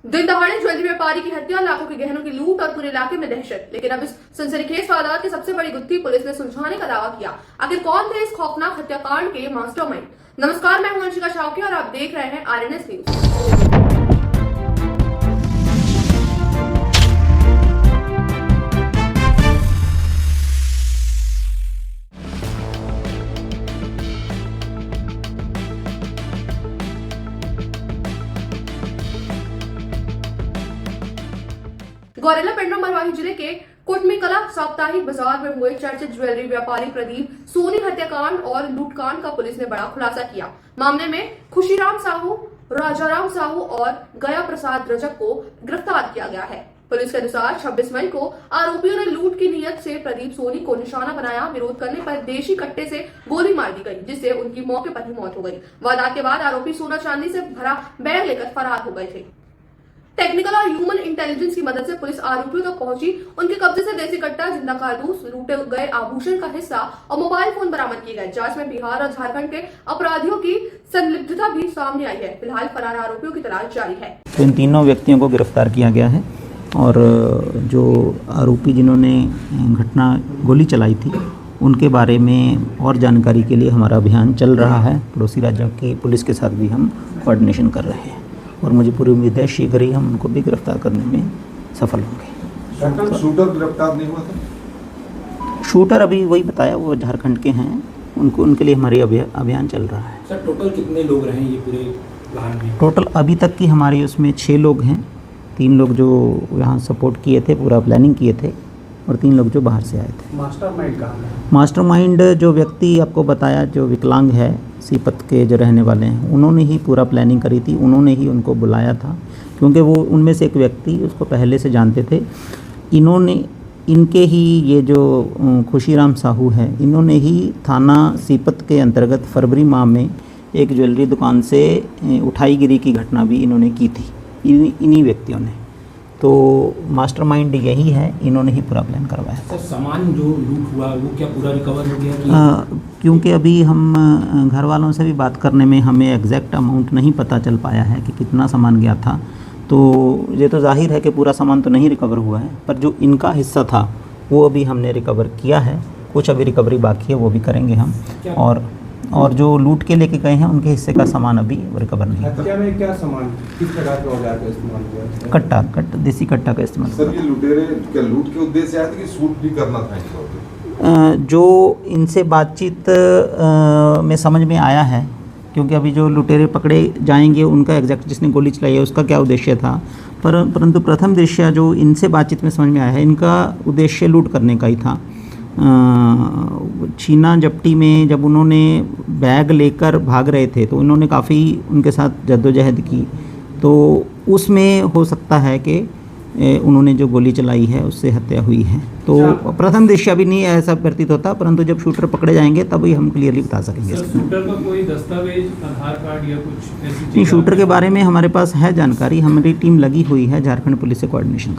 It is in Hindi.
दिन दहाड़े ज्वेलरी व्यापारी की हत्या, लाखों के गहनों की लूट और पूरे इलाके में दहशत। लेकिन अब इस सनसनीखेज वारदात की सबसे बड़ी गुत्थी पुलिस ने सुलझाने का दावा किया। आखिर कौन थे इस खौफनाक हत्याकांड के मास्टरमाइंड? नमस्कार, मैं हूं अंशिका शावकी और आप देख रहे हैं RNS न्यूज। गौरेला पेंड्रा मरवाही जिले के कुटमी कला साप्ताहिक बाजार में हुए चर्चित ज्वेलरी व्यापारी प्रदीप सोनी हत्याकांड और लूटकांड का पुलिस ने बड़ा खुलासा किया। मामले में खुशीराम साहू, राजाराम साहू और गया प्रसाद रजक को गिरफ्तार किया गया है। पुलिस के अनुसार 26 मई को आरोपियों ने लूट की नीयत से प्रदीप सोनी को निशाना बनाया। विरोध करने पर देशी कट्टे से गोली मार दी गई, जिससे उनकी मौके पर ही मौत हो गई। वारदात के बाद आरोपी सोना चांदी से भरा बैग लेकर फरार हो गए थे। टेक्निकल और ह्यूमन इंटेलिजेंस की मदद से पुलिस आरोपियों तक पहुंची। उनके कब्जे से देसी कट्टा, जिंदा कारतूस, लूटे गए आभूषण का हिस्सा और मोबाइल फोन बरामद किए गए। जांच में बिहार और झारखंड के अपराधियों की संलिप्तता भी सामने आई है। फिलहाल फरार आरोपियों की तलाश जारी है। इन तीनों व्यक्तियों को गिरफ्तार किया गया है और जो आरोपी जिन्होंने घटना गोली चलाई थी उनके बारे में और जानकारी के लिए हमारा अभियान चल रहा है। पड़ोसी राज्यों की पुलिस के साथ भी हम कोऑर्डिनेशन कर रहे हैं और मुझे पूरी उम्मीद है शीघ्र ही हम उनको भी गिरफ्तार करने में सफल होंगे। शूटर गिरफ्तार नहीं हुआ था? शूटर अभी वही बताया, वो झारखंड के हैं, उनके लिए हमारी अभियान चल रहा है। सर, टोटल कितने लोग रहे ये पूरे प्लान में? टोटल अभी तक की हमारी उसमें 6 लोग हैं। 3 लोग जो यहाँ सपोर्ट किए थे, पूरा प्लानिंग किए थे, और 3 लोग जो बाहर से आए थे। मास्टरमाइंड कहाँ है? मास्टरमाइंड जो व्यक्ति आपको बताया, जो विकलांग है, सीपत के जो रहने वाले हैं, उन्होंने ही पूरा प्लानिंग करी थी। उन्होंने ही उनको बुलाया था, क्योंकि वो उनमें से एक व्यक्ति उसको पहले से जानते थे। इनके ही ये जो खुशीराम साहू है, इन्होंने ही थाना सीपत के अंतर्गत फरवरी माह में एक ज्वेलरी दुकान से उठाईगिरी की घटना भी इन्होंने की थी, इन्हीं व्यक्तियों ने। तो मास्टरमाइंड यही है, इन्होंने ही पूरा प्लान करवाया। सर, सामान जो लूट हुआ वो क्या पूरा रिकवर हो गया? क्योंकि अभी हम घर वालों से भी बात करने में हमें एग्जैक्ट अमाउंट नहीं पता चल पाया है कि कितना सामान गया था। तो ये तो जाहिर है कि पूरा सामान तो नहीं रिकवर हुआ है, पर जो इनका हिस्सा था वो अभी हमने रिकवर किया है। कुछ अभी रिकवरी बाकी है, वो भी करेंगे हम। और जो लूट के लेके गए हैं उनके हिस्से का सामान अभी रिकवर नहीं है। हत्या में क्या सामान, किस प्रकार के औजार का इस्तेमाल किया? कट्टा, देसी कट्टा का इस्तेमाल। सर, ये लुटेरे क्या लूट के उद्देश्य से आए थे कि शूट भी करना था इनको? जो इनसे बातचीत में समझ में आया है, क्योंकि अभी जो लुटेरे पकड़े जाएंगे उनका एग्जैक्ट जिसने गोली चलाई है उसका क्या उद्देश्य था, परंतु प्रथम दृष्टया जो इनसे बातचीत में समझ में आया है, इनका उद्देश्य लूट करने का ही था। छीना झपटी में जब उन्होंने बैग लेकर भाग रहे थे तो उन्होंने काफ़ी उनके साथ जद्दोजहद की, तो उसमें हो सकता है कि उन्होंने जो गोली चलाई है उससे हत्या हुई है। तो प्रथम दृष्टया भी नहीं ऐसा प्रतीत होता, परंतु जब शूटर पकड़े जाएंगे तभी हम क्लियरली बता सकेंगे। शूटर का कोई दस्तावेज, आधार कार्ड या कुछ ऐसी चीज़? नहीं, शूटर के बारे में हमारे पास है जानकारी। हमारी टीम लगी हुई है झारखंड पुलिस से कोऑर्डिनेशन।